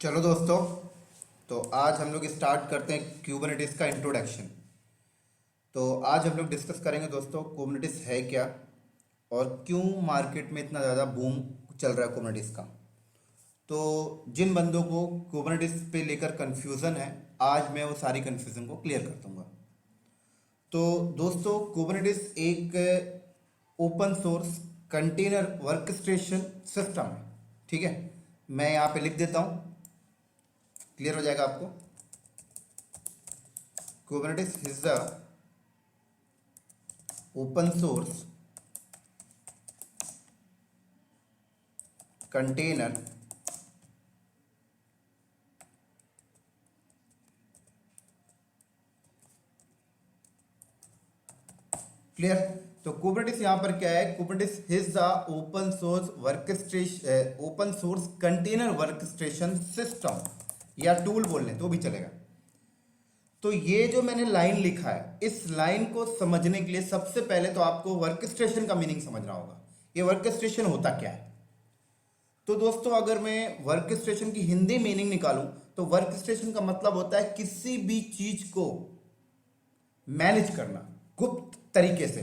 चलो दोस्तों, तो आज हम लोग स्टार्ट करते हैं क्यूबरनेटिस का इंट्रोडक्शन। तो आज हम लोग डिस्कस करेंगे दोस्तों कुबरनेटिस है क्या और क्यों मार्केट में इतना ज़्यादा बूम चल रहा है कुबरनेटिस का। तो जिन बंदों को कुबरनेटिस पे लेकर कन्फ्यूज़न है, आज मैं वो सारी कन्फ्यूज़न को क्लियर कर दूंगा। तो दोस्तों, कुबरनेटिस एक open source container workstation system है। ठीक है, मैं यहाँ पे लिख देता हूँ, क्लियर हो जाएगा आपको। Kubernetes is the open source container clear. तो कुबरनेटिस यहाँ पर क्या है, Kubernetes is the open source workstation, open source container workstation system या टूल बोल लें तो भी चलेगा। तो ये जो मैंने लाइन लिखा है, इस लाइन को समझने के लिए सबसे पहले तो आपको वर्कस्टेशन का मीनिंग समझना होगा। ये वर्कस्टेशन होता क्या है। तो दोस्तों, अगर मैं वर्कस्टेशन की हिंदी मीनिंग निकालूं तो वर्कस्टेशन का मतलब होता है किसी भी चीज को मैनेज करना गुप्त तरीके से,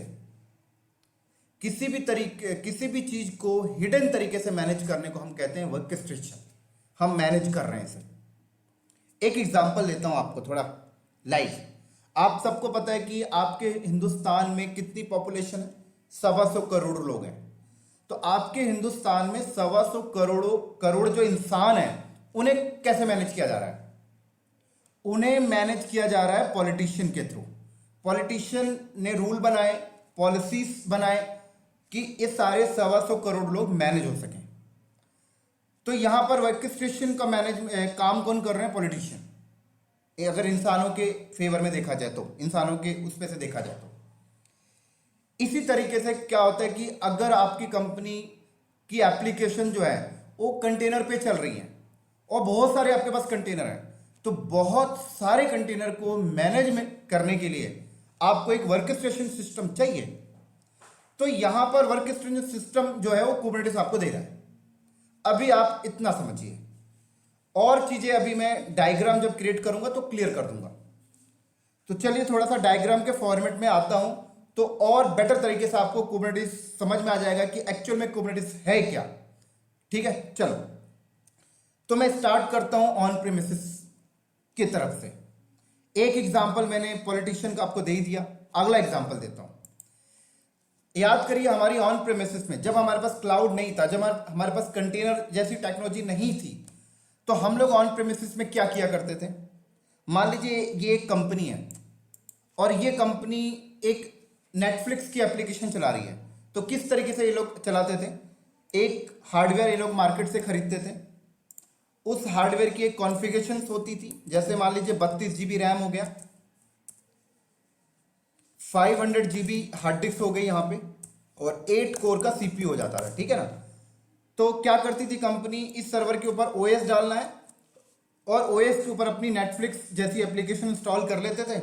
किसी भी चीज को हिडन तरीके से मैनेज करने को हम कहते हैं वर्कस्टेशन। हम मैनेज कर रहे हैं इसे। एक एग्जांपल देता हूं आपको थोड़ा लाइव। आप सबको पता है कि आपके हिंदुस्तान में कितनी पॉपुलेशन है, 125 करोड़ लोग हैं। तो आपके हिंदुस्तान में 125 करोड़ जो इंसान है, उन्हें कैसे मैनेज किया जा रहा है? उन्हें मैनेज किया जा रहा है पॉलिटिशियन के थ्रू। पॉलिटिशियन ने रूल बनाए, पॉलिसीज बनाए कि ये सारे 125 करोड़ लोग मैनेज हो सकें। तो यहां पर वर्कस्टेशन का काम कौन कर रहे हैं? पॉलिटिशियन। अगर इंसानों के फेवर में देखा जाए तो, इंसानों के उस पे से देखा जाए तो इसी तरीके से क्या होता है कि अगर आपकी कंपनी की एप्लीकेशन जो है वो कंटेनर पे चल रही है और बहुत सारे आपके पास कंटेनर हैं, तो बहुत सारे कंटेनर को मैनेज करने के लिए आपको एक वर्कस्टेशन सिस्टम चाहिए। तो यहां पर वर्कस्टेशन सिस्टम जो है वो कुबरनेटिस आपको दे रहा है। अभी आप इतना समझिए, और चीजें अभी मैं डायग्राम जब क्रिएट करूंगा तो क्लियर कर दूंगा। तो चलिए थोड़ा सा डायग्राम के फॉर्मेट में आता हूं, तो और बेटर तरीके से आपको कुबरनेटिस समझ में आ जाएगा कि एक्चुअल में कुबरनेटिस है क्या। ठीक है, चलो तो मैं स्टार्ट करता हूं ऑन प्रीमिसेस की तरफ से। एक एग्जांपल मैंने पॉलिटिशियन का आपको दे ही दिया, अगला एग्जांपल देता हूं। याद करिए, हमारी ऑन प्रीमिसेस में जब हमारे पास क्लाउड नहीं था, जब हमारे पास कंटेनर जैसी टेक्नोलॉजी नहीं थी, तो हम लोग ऑन प्रीमिसेस में क्या किया करते थे। मान लीजिए ये एक कंपनी है और ये कंपनी एक नेटफ्लिक्स की एप्लीकेशन चला रही है। तो किस तरीके से ये लोग चलाते थे? एक हार्डवेयर ये लोग मार्केट से खरीदते थे। उस हार्डवेयर की एक कॉन्फ़िगरेशन होती थी, जैसे मान लीजिए 32 GB रैम हो गया, 500 GB हार्ड डिस्क हो गई यहाँ पे, और 8 कोर का CPU हो जाता था। ठीक है ना। तो क्या करती थी कंपनी, इस सर्वर के ऊपर OS डालना है और OS के ऊपर अपनी नेटफ्लिक्स जैसी एप्लीकेशन इंस्टॉल कर लेते थे।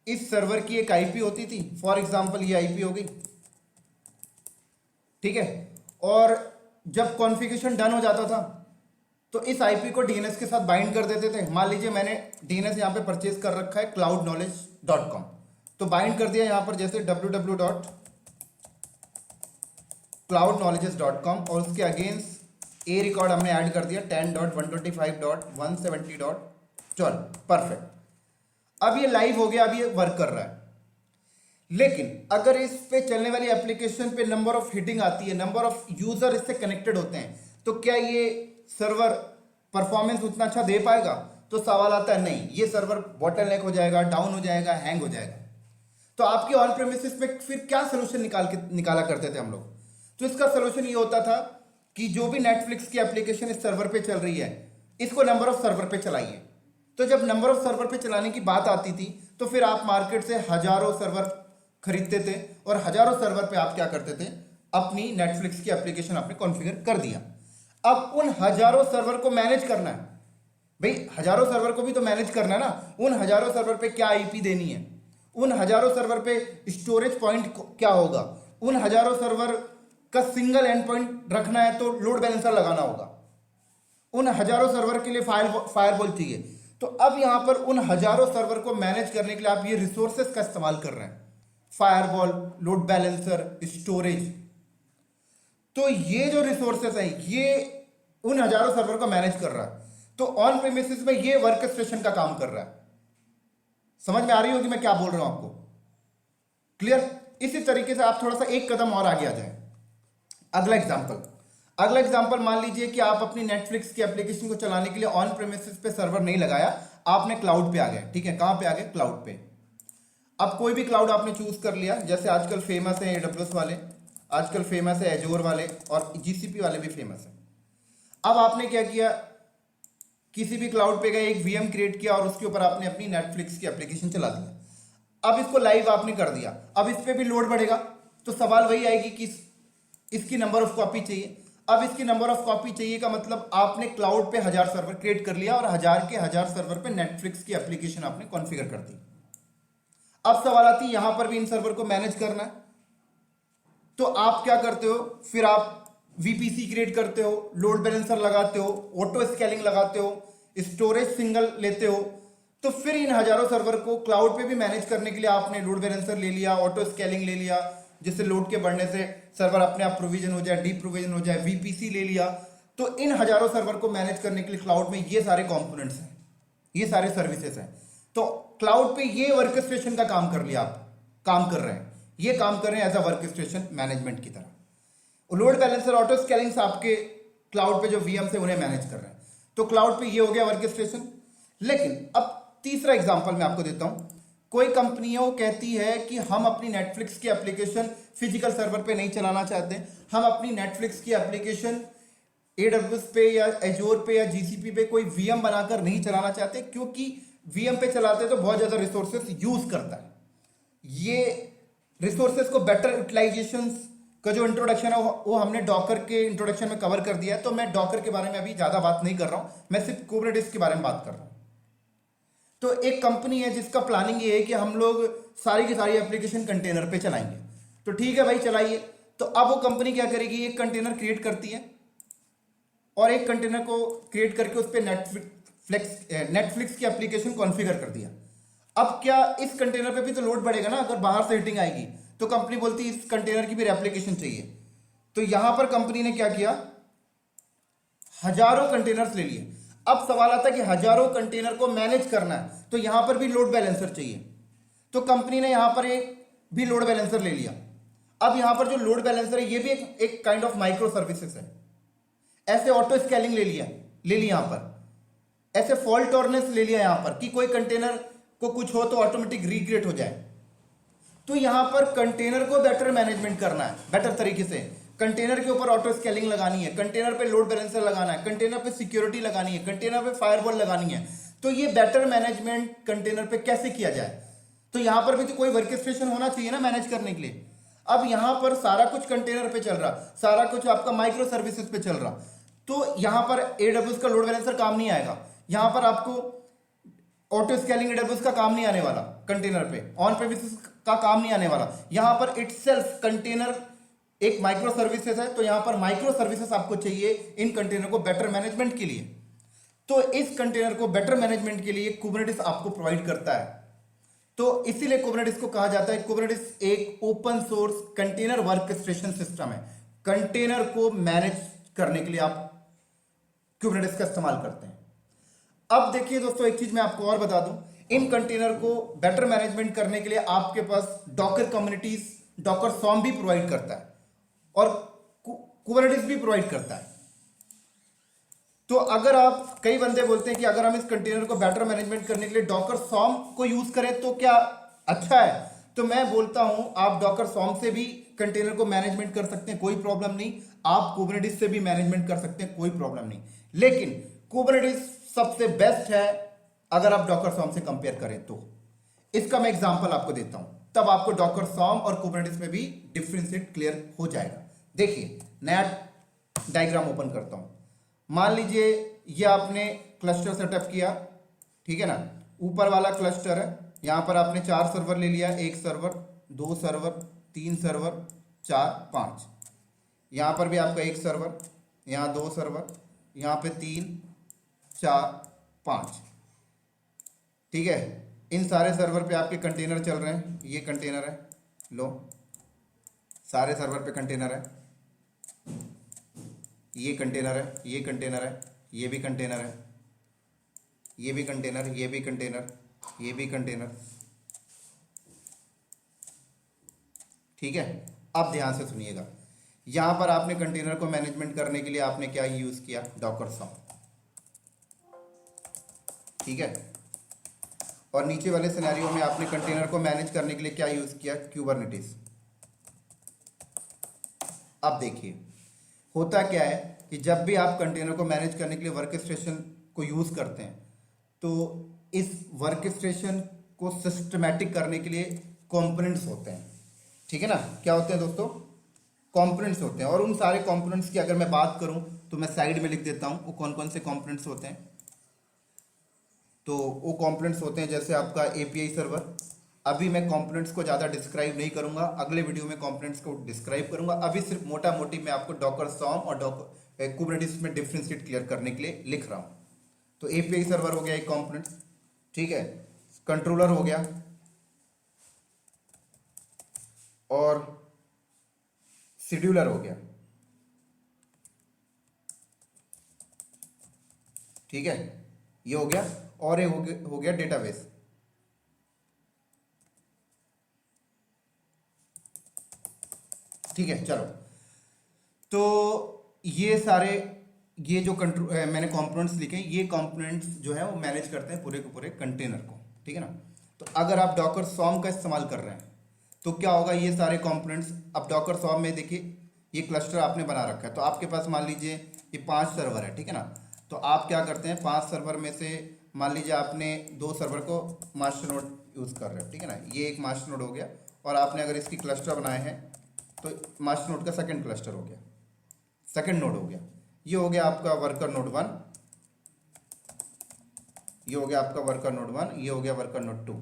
इस सर्वर की एक IP होती थी, फॉर एग्जांपल ये IP हो गई। ठीक है, और जब कॉन्फ़िगरेशन डन हो जाता था तो इस IP को DNS के साथ बाइंड कर देते थे। मान लीजिए मैंने DNS यहाँ पे परचेज कर रखा है cloudknowledge.com, तो बाइंड कर दिया यहाँ पर जैसे www.cloudknowledges.com, और उसके अगेंस्ट ए रिकॉर्ड हमने ऐड कर दिया 10.125.170.12। परफेक्ट। अब ये लाइव हो गया, अब ये वर्क कर रहा है। लेकिन अगर इस पे चलने वाली एप्लीकेशन पे नंबर ऑफ हिटिंग आती है, नंबर ऑफ यूजर इससे कनेक्टेड होते हैं, तो क्या ये सर्वर परफॉर्मेंस उतना अच्छा दे पाएगा? तो सवाल आता है नहीं, ये सर्वर बॉटलनेक हो जाएगा, डाउन हो जाएगा, हैंग हो जाएगा। तो आपके ऑन प्रेमिसेस में फिर क्या सोल्यूशन निकाला करते थे हम लोग? तो इसका सोल्यूशन ये होता था कि जो भी नेटफ्लिक्स की एप्लीकेशन इस सर्वर पे चल रही है, इसको नंबर ऑफ सर्वर पे चलाइए। तो जब नंबर ऑफ सर्वर पे चलाने की बात आती थी, तो फिर आप मार्केट से हजारों सर्वर खरीदते थे और हजारों सर्वर पे आप क्या करते थे, अपनी नेटफ्लिक्स की एप्लीकेशन आपने कॉन्फ़िगर कर दिया। अब उन हजारों सर्वर को मैनेज करना है भाई, हजारों सर्वर को भी तो मैनेज करना है ना। उन हजारों सर्वर पे क्या IP देनी है, उन हजारों सर्वर पे स्टोरेज पॉइंट क्या होगा, उन हजारों सर्वर का सिंगल एंड पॉइंट रखना है तो लोड बैलेंसर लगाना होगा। उन हजारों सर्वर के लिए फायरवॉल चाहिए। तो अब यहां पर उन हजारों सर्वर को मैनेज करने के लिए आप ये रिसोर्सेस का इस्तेमाल कर रहे हैं, फायरवॉल, लोड बैलेंसर, स्टोरेज। तो ये जो रिसोर्सेस हैं ये उन हजारों सर्वर को मैनेज कर रहा है। तो ऑन प्रीमिसेस में ये वर्क स्टेशन का काम कर रहा है। समझ में आ रही होगी मैं क्या बोल रहा हूं आपको? क्लियर? इसी तरीके से आप थोड़ा सा एक कदम और आगे आ जाए। अगला एग्जांपल मान लीजिए कि आप अपनी नेटफ्लिक्स की एप्लीकेशन को चलाने के लिए ऑन प्रीमिसेस पे सर्वर नहीं लगाया, आपने क्लाउड पे आ गए। ठीक है, कहां पे आ गए? क्लाउड पे। अब कोई भी क्लाउड आपने चूज कर लिया, जैसे आजकल फेमस है AWS वाले, आजकल फेमस है एजोर वाले, और GCP वाले भी फेमस है। अब आपने क्या किया, किसी भी क्लाउड पे गए, एक VM क्रिएट किया और उसके ऊपर आपने अपनी नेटफ्लिक्स की एप्लीकेशन चला दिया। अब इसको लाइव आपने कर दिया, अब इस पे भी लोड बढ़ेगा, तो सवाल वही आएगी कि इसकी नंबर ऑफ कॉपी चाहिए। अब इसकी नंबर ऑफ कॉपी चाहिए का मतलब आपने क्लाउड पे 1000 सर्वर क्रिएट कर लिया और 1000 के 1000 सर्वर पे नेटफ्लिक्स की एप्लीकेशन आपने कॉन्फ़िगर कर दी। अब सवाल आती है यहां पर भी इन सर्वर को मैनेज करना है, तो आप क्या करते हो? फिर आप VPC क्रिएट करते हो, लोड बैलेंसर लगाते हो, ऑटो स्केलिंग लगाते हो, स्टोरेज सिंगल लेते हो। तो फिर इन हजारों सर्वर को क्लाउड पे भी मैनेज करने के लिए आपने लोड बैलेंसर ले लिया, ऑटो स्केलिंग ले लिया, जिससे लोड के बढ़ने से सर्वर अपने आप प्रोविजन हो जाए, डी प्रोविजन हो जाए, VPC ले लिया। तो इन हजारों सर्वर को मैनेज करने के लिए क्लाउड में ये सारे कंपोनेंट्स हैं, ये सारे सर्विसेज हैं। तो क्लाउड पे ये वर्क स्टेशन का काम कर लिया, आप काम कर रहे हैं, ये काम कर रहे हैं as a workstation management की तरह। लोड बैलेंसर, ऑटो स्केलिंग्स आपके क्लाउड पे जो VM से उन्हें मैनेज कर रहे हैं। तो क्लाउड पे ये हो गया वर्क स्टेशन। लेकिन अब तीसरा एग्जांपल मैं आपको देता हूं। कोई कंपनियां कहती है कि हम अपनी नेटफ्लिक्स की एप्लीकेशन फिजिकल सर्वर पे नहीं चलाना चाहते, हम अपनी नेटफ्लिक्स की एप्लीकेशन AWS पे या एजोर पे या GCP पे कोई VM बनाकर नहीं चलाना चाहते, क्योंकि VM पे चलाते तो बहुत ज्यादा रिसोर्सेस यूज करता है। ये रिसोर्सेस को बेटर यूटिलाइजेशन का जो इंट्रोडक्शन है वो हमने डॉकर के इंट्रोडक्शन में कवर कर दिया है। तो मैं डॉकर के बारे में अभी ज्यादा बात नहीं कर रहा हूं, मैं सिर्फ कुबरनेटिस के बारे में बात कर रहा हूं। तो एक कंपनी है जिसका प्लानिंग ये है कि हम लोग सारी की सारी एप्लीकेशन कंटेनर पे चलाएंगे। तो ठीक है भाई, चलाइए। तो अब वो कंपनी क्या करेगी, एक कंटेनर क्रिएट करती है और एक कंटेनर को क्रिएट करके उस पर नेटफ्लिक्स की एप्लीकेशन कॉन्फ़िगर कर दिया। अब क्या इस कंटेनर पे भी तो लोड बढ़ेगा ना, अगर बाहर से हिटिंग आएगी तो कंपनी बोलती है इस कंटेनर की भी एप्लीकेशन चाहिए। तो यहां पर कंपनी ने क्या किया, हजारों कंटेनर्स ले लिए। अब सवाल आता है कि हजारों कंटेनर को मैनेज करना है, तो यहां पर भी लोड बैलेंसर चाहिए। तो कंपनी ने यहां पर एक भी लोड बैलेंसर ले लिया। अब यहां पर जो लोड बैलेंसर है ये भी एक काइंड ऑफ माइक्रो सर्विसेज है। ऐसे ऑटो स्केलिंग ले लिया यहां पर, ऐसे फॉल्ट टॉलरेंस ले लिया यहां पर कि कोई कंटेनर को कुछ हो तो ऑटोमेटिक रिक्रिएट हो जाए। तो यहां पर कंटेनर को बेटर मैनेजमेंट करना है, बेटर तरीके से कंटेनर के ऊपर ऑटो स्केलिंग लगानी है, कंटेनर पे लोड बैलेंसर लगाना है, कंटेनर पे सिक्योरिटी लगानी है, कंटेनर पे फायरवॉल लगानी है। तो ये बेटर मैनेजमेंट कंटेनर पे कैसे किया जाए? तो यहां पर भी तो कोई वर्क स्टेशन होना चाहिए ना मैनेज करने के लिए। अब यहां पर सारा कुछ कंटेनर पे चल रहा, सारा कुछ आपका माइक्रो सर्विसेज पे चल रहा, तो यहां पर AWS का लोड बैलेंसर काम नहीं आएगा। यहां पर आपको ऑटो स्केलिंग AWS का काम नहीं आने वाला, कंटेनर पे ऑन प्रेमिसेस का काम नहीं आने वाला। यहां पर इटसेल्फ कंटेनर एक माइक्रो सर्विसेज है, तो यहां पर माइक्रो सर्विसेज आपको चाहिए इन कंटेनर को बेटर मैनेजमेंट के लिए। तो इस कंटेनर को बेटर मैनेजमेंट के लिए कुबरनेटिस आपको प्रोवाइड करता है। तो इसीलिए कुबरनेटिस को कहा जाता है, कुबरनेटिस एक open source container workstation system है। कंटेनर को मैनेज करने के लिए आप कुबरनेटिस का इस्तेमाल करते हैं। अब देखिए दोस्तों, एक चीज मैं आपको और बता दूं, इन कंटेनर को बेटर मैनेजमेंट करने के लिए आपके पास डॉकर कम्युनिटीज, डॉकर सॉर्म भी प्रोवाइड करता है और कुबरनेटिस भी प्रोवाइड करता है। तो अगर आप, कई बंदे बोलते हैं कि अगर हम इस कंटेनर को बेटर मैनेजमेंट करने के लिए डॉकर सॉर्म को यूज करें तो क्या अच्छा है? तो मैं बोलता हूं आप डॉकर सॉर्म से भी कंटेनर को मैनेजमेंट कर सकते हैं, कोई प्रॉब्लम नहीं। आप कुबरनेटिस से भी मैनेजमेंट कर सकते हैं, कोई प्रॉब्लम नहीं। लेकिन कुबरनेटिस सबसे बेस्ट है अगर आप डॉकर सॉर्म से कंपेयर करें तो। इसका मैं एग्जांपल आपको देता हूं, तब आपको डॉकर सॉर्म और कुबरनेटिस में भी डिफरेंशिएट क्लियर हो जाएगा। देखिए, नया डायग्राम ओपन करता हूं। मान लीजिए ये आपने क्लस्टर सेटअप किया, ठीक है ना। ऊपर वाला क्लस्टर है, यहां पर आपने 4 सर्वर ले लिया, 1 सर्वर, 2 सर्वर, 3 सर्वर, 4, 5। यहां पर भी आपका 1 सर्वर, यहां 2 सर्वर, यहाँ पे 3 4 5, ठीक है। इन सारे सर्वर पे आपके कंटेनर चल रहे हैं, ये कंटेनर है, लो सारे सर्वर पे कंटेनर है, ये कंटेनर है, ये कंटेनर है, ये भी कंटेनर है, ये भी कंटेनर, ये भी कंटेनर, ये भी कंटेनर, ठीक है। अब ध्यान से सुनिएगा, यहां पर आपने कंटेनर को मैनेजमेंट करने के लिए आपने क्या यूज किया, डॉकर सॉम, ठीक है। और नीचे वाले सिनेरियो में आपने कंटेनर को मैनेज करने के लिए क्या यूज किया, क्यूबरनेटिस। अब देखिए होता क्या है कि जब भी आप कंटेनर को मैनेज करने के लिए वर्क स्टेशन को यूज करते हैं तो इस वर्क स्टेशन को सिस्टमैटिक करने के लिए कंपोनेंट्स होते हैं, ठीक है ना। क्या होते हैं दोस्तों, कंपोनेंट्स होते हैं। और उन सारे कंपोनेंट्स की अगर मैं बात करूं तो मैं साइड में लिख देता हूं वो कौन कौन से कंपोनेंट्स होते हैं। तो वो कंपोनेंट्स होते हैं जैसे आपका एपीआई सर्वर। अभी मैं कंपोनेंट्स को ज़्यादा डिस्क्राइब नहीं करूंगा, अगले वीडियो में कंपोनेंट्स को डिस्क्राइब करूंगा। अभी सिर्फ मोटा मोटी मैं आपको डॉकर सॉम और डॉकर कुबरनेटिस में डिफरेंशिएट क्लियर करने के लिए लिख रहा हूं। तो एपीआई सर्वर हो गया एक कंपोनेंट, ठीक है, कंट्रोलर हो गया और शेड्यूलर हो गया, ठीक है, ये हो गया। और ये हो गया डेटाबेस, ठीक है। चलो तो ये सारे ये जो मैंने कंपोनेंट्स लिखे, ये कंपोनेंट्स जो है वो मैनेज करते हैं पूरे के पूरे कंटेनर को, ठीक है ना। तो अगर आप डॉकर सॉम का इस्तेमाल कर रहे हैं तो क्या होगा, ये सारे कंपोनेंट्स, अब डॉकर सॉम में देखिए ये क्लस्टर आपने बना रखा है। तो आपके पास मान लीजिए ये 5 सर्वर है, ठीक है ना। तो आप क्या करते हैं, 5 सर्वर में से मान लीजिए आपने 2 सर्वर को मास्टर नोड यूज़ कर रहे हो, ठीक है ना। ये एक मास्टर नोड हो गया और आपने अगर इसकी क्लस्टर बनाए हैं तो मास्टर नोड का सेकंड क्लस्टर हो गया, सेकंड नोड हो गया। ये हो गया आपका वर्कर नोड 1, ये हो गया आपका वर्कर नोड 1, ये हो गया वर्कर नोड 2,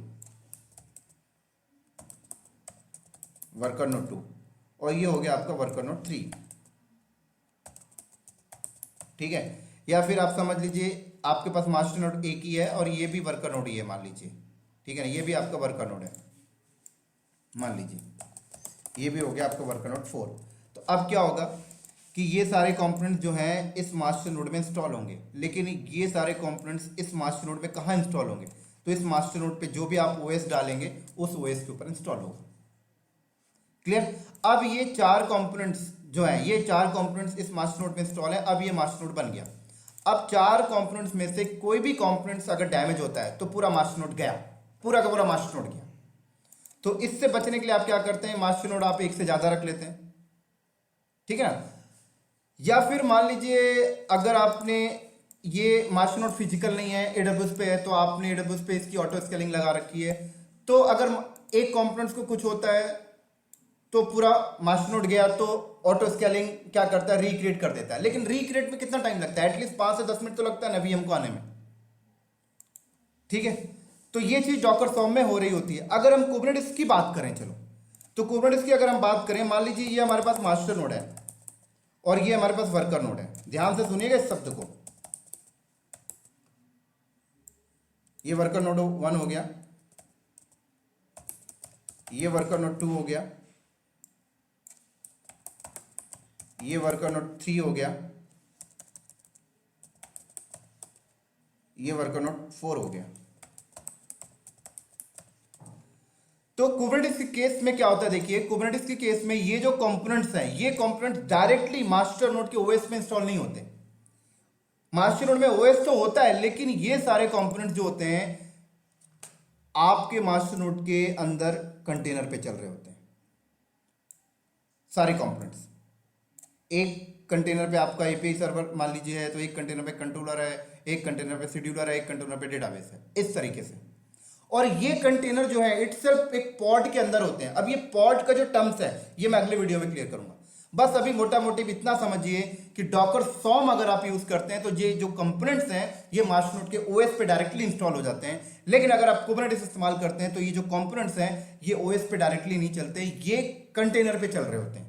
वर्कर नोड 2, और ये हो गया आपका वर्कर नोड 3, ठीक है। या फिर आप समझ लीजिए आपके पास मास्टर नोड एक ही है और ये भी वर्कर नोड ही है मान लीजिए, ठीक है ना, ये भी आपका वर्कर नोड है मान लीजिए, ये भी हो गया आपका वर्कर नोड 4। तो अब क्या होगा कि ये सारे कंपोनेंट्स जो हैं इस मास्टर नोड में इंस्टॉल होंगे, लेकिन ये सारे कंपोनेंट्स इस मास्टर नोड में कहाँ इंस्टॉल होंगे, तो इस मास्टर नोड पे जो भी आप ओएस डालेंगे उस ओएस के ऊपर इंस्टॉल होगा। क्लियर। अब ये 4 कंपोनेंट्स जो हैं, ये 4 कंपोनेंट्स इस मास्टर नोड में इंस्टॉल है। अब ये मास्टर नोड बन गया। अब 4 कंपोनेंट्स में से कोई भी कंपोनेंट्स अगर डैमेज होता है तो पूरा मास्टर नोड गया, पूरा का पूरा मास्टर नोड गया। तो इससे बचने के लिए आप क्या करते हैं, मास्टर नोड आप एक से ज्यादा रख लेते हैं, ठीक है ना। या फिर मान लीजिए अगर आपने ये मास्टर नोड फिजिकल नहीं है, एडब्ल्यूएस पे है, तो आपने एडब्ल्यूएस पे इसकी ऑटो स्केलिंग लगा रखी है। तो अगर एक कंपोनेंट्स को कुछ होता है तो पूरा मास्टर नोड गया तो ऑटो स्केलिंग क्या करता है, रिक्रिएट कर देता है। लेकिन रिक्रिएट में कितना टाइम लगता है, एटलीस्ट 5 से 10 मिनट तो लगता है ना वीएम को आने में, ठीक है। तो ये चीज डॉकर सॉम में हो रही होती है। अगर हम कुबरनेटिस की बात करें, चलो तो कुबरनेटिस की अगर हम बात करें, मान लीजिए ये हमारे पास मास्टर नोड है और ये हमारे पास वर्कर नोड है। ध्यान से सुनिएगा इस शब्द को, ये वर्कर नोड 1 हो गया, ये वर्कर नोड 2 हो गया, ये वर्कर नोड 3 हो गया, ये वर्कर नोड 4 हो गया। तो कुबरनेटिस के केस में क्या होता है, देखिए कुबरनेटिस के केस में ये जो कंपोनेंट्स हैं, ये कंपोनेंट्स डायरेक्टली मास्टर नोड के ओएस में इंस्टॉल नहीं होते। मास्टर नोड में ओएस तो होता है, लेकिन ये सारे कंपोनेंट्स जो होते हैं आपके मास्टर नोड के अंदर कंटेनर पे चल रहे होते हैं। सारे कंपोनेंट्स एक कंटेनर पे आपका एपीआई सर्वर मान लीजिए है, तो एक कंटेनर पे कंट्रोलर है, एक कंटेनर पे शेड्यूलर है, एक कंटेनर पे डेटाबेस है, इस तरीके से। और ये कंटेनर जो है इटसेल्फ एक पॉड के अंदर होते हैं। अब ये पॉड का जो टर्म्स है ये मैं अगले वीडियो में क्लियर करूंगा। बस अभी मोटा मोटी इतना समझिए कि डॉकर सॉम अगर आप यूज करते हैं तो ये जो कंपोनेंट्स हैं ये मास्टर नोड के ओएस पे डायरेक्टली इंस्टॉल हो जाते हैं। लेकिन अगर आप कुबरनेटिस इस्तेमाल करते हैं तो ये जो कंपोनेंट्स हैं ये ओएस पे डायरेक्टली नहीं चलते, ये कंटेनर पे चल रहे होते हैं।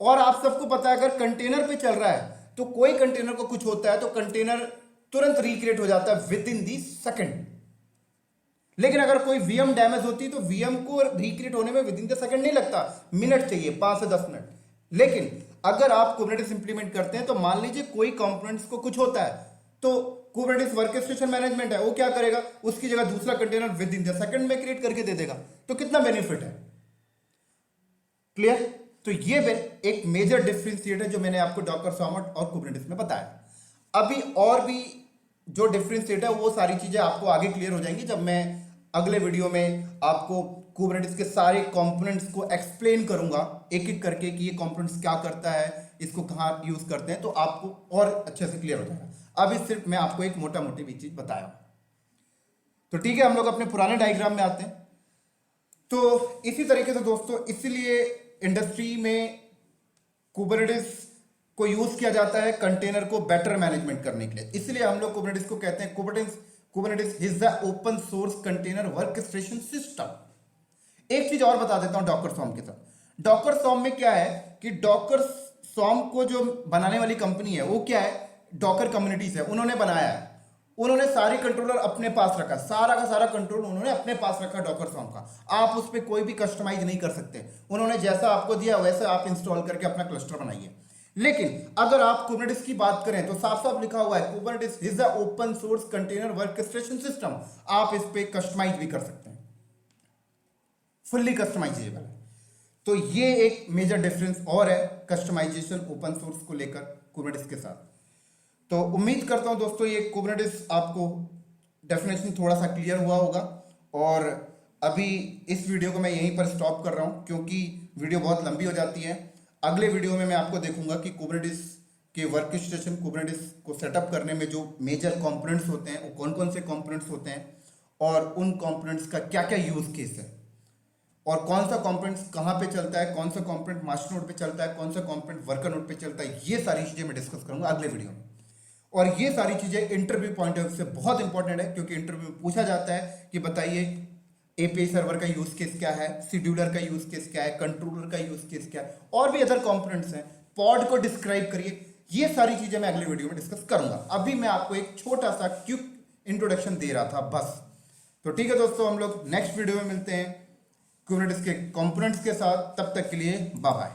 और आप सबको पता है अगर कंटेनर पे चल रहा है तो कोई कंटेनर को कुछ होता है तो कंटेनर तुरंत रिक्रिएट हो जाता है विद इन दी सेकेंड। लेकिन अगर कोई वीएम डैमेज होती है तो वीएम को रिक्रिएट होने में विद इन द सेकेंड नहीं लगता, मिनट चाहिए, 5 से 10 मिनट। लेकिन अगर आप कुबरनेटिस इंप्लीमेंट करते हैं तो मान लीजिए कोई कंपोनेंट्स को कुछ होता है तो कुबरनेटिस वर्कस्टेशन मैनेजमेंट है, वो क्या करेगा, उसकी जगह दूसरा container with in the second में क्रिएट करके दे देगा। तो कितना बेनिफिट है, क्लियर। तो ये एक मेजर डिफरेंशिएट है जो मैंने आपको डॉकर सॉमट और कुबरनेटिस में बताया। अभी और भी जो डिफरेंशिएट है वो सारी चीजें आपको आगे क्लियर हो जाएंगी जब मैं अगले वीडियो में आपको कुबरनेटिस के सारे कंपोनेंट्स को एक्सप्लेन करूंगा एक एक करके कि ये कंपोनेंट्स क्या करता है, इसको कहाँ यूज करते हैं, तो आपको और अच्छे से क्लियर हो जाएगा। अभी सिर्फ मैं आपको एक मोटा मोटी भी चीज बताया। तो ठीक है, हम लोग अपने पुराने डायग्राम में आते हैं। तो इसी तरीके से दोस्तों, इसीलिए इंडस्ट्री में कुबरनेटिस को यूज किया जाता है कंटेनर को बेटर मैनेजमेंट करने के लिए। इसलिए हम लोग कुबरनेटिस को कहते हैं Kubernetes is the open source container workstation system. एक चीज और बता देता हूं डॉकर सॉम के साथ। डॉकर सॉम में क्या है कि डॉकर सॉम को जो बनाने वाली कंपनी है वो क्या है, डॉकर कम्युनिटीज है, उन्होंने बनाया है। उन्होंने सारे कंट्रोलर अपने पास रखा, सारा का सारा कंट्रोल उन्होंने अपने पास रखा डॉकर सॉम का। आप उस पर कोई भी कस्टमाइज नहीं कर सकते, उन्होंने जैसा आपको दिया वैसा आप इंस्टॉल करके अपना क्लस्टर बनाइए। लेकिन अगर आप कुबरनेटिस की बात करें तो साफ साफ लिखा हुआ है Kubernetes is the open source container workstation system. आप इस पे कस्टमाइज भी कर सकते हैं, फुल्ली कस्टमाइजेबल है। तो ये एक मेजर डिफरेंस और है कस्टमाइजेशन ओपन सोर्स को लेकर कुबरनेटिस के साथ। तो उम्मीद करता हूं दोस्तों ये कुबरनेटिस आपको डेफिनेशन थोड़ा सा क्लियर हुआ होगा। और अभी इस वीडियो को मैं यहीं पर स्टॉप कर रहा हूं क्योंकि वीडियो बहुत लंबी हो जाती है। अगले वीडियो में मैं आपको देखूंगा कि कुबरनेटिस के वर्कस्टेशन कुबरनेटिस को सेटअप करने में जो मेजर कंपोनेंट्स होते हैं वो कौन कौन से कंपोनेंट्स होते हैं और उन कंपोनेंट्स का क्या क्या यूज केस है और कौन सा कंपोनेंट्स कहाँ पे चलता है, कौन सा कंपोनेंट मास्टर नोड पे चलता है, कौन सा कंपोनेंट वर्कर नोड पे चलता है। ये सारी चीजें मैं डिस्कस करूंगा अगले वीडियो में। और ये सारी चीजें इंटरव्यू पॉइंट ऑफ व्यू से बहुत इंपॉर्टेंट है क्योंकि इंटरव्यू में पूछा जाता है कि बताइए एपीआई सर्वर का यूज केस क्या है, शेड्यूलर का यूज केस क्या है, कंट्रोलर का यूज केस क्या है, और भी अदर कंपोनेंट्स हैं, पॉड को डिस्क्राइब करिए। ये सारी चीजें मैं अगले वीडियो में डिस्कस करूंगा। अभी मैं आपको एक छोटा सा क्विक इंट्रोडक्शन दे रहा था बस। तो ठीक है दोस्तों, हम लोग नेक्स्ट वीडियो में मिलते हैं कुबरनेटिस के कंपोनेंट्स के साथ। तब तक के लिए बाय बाय।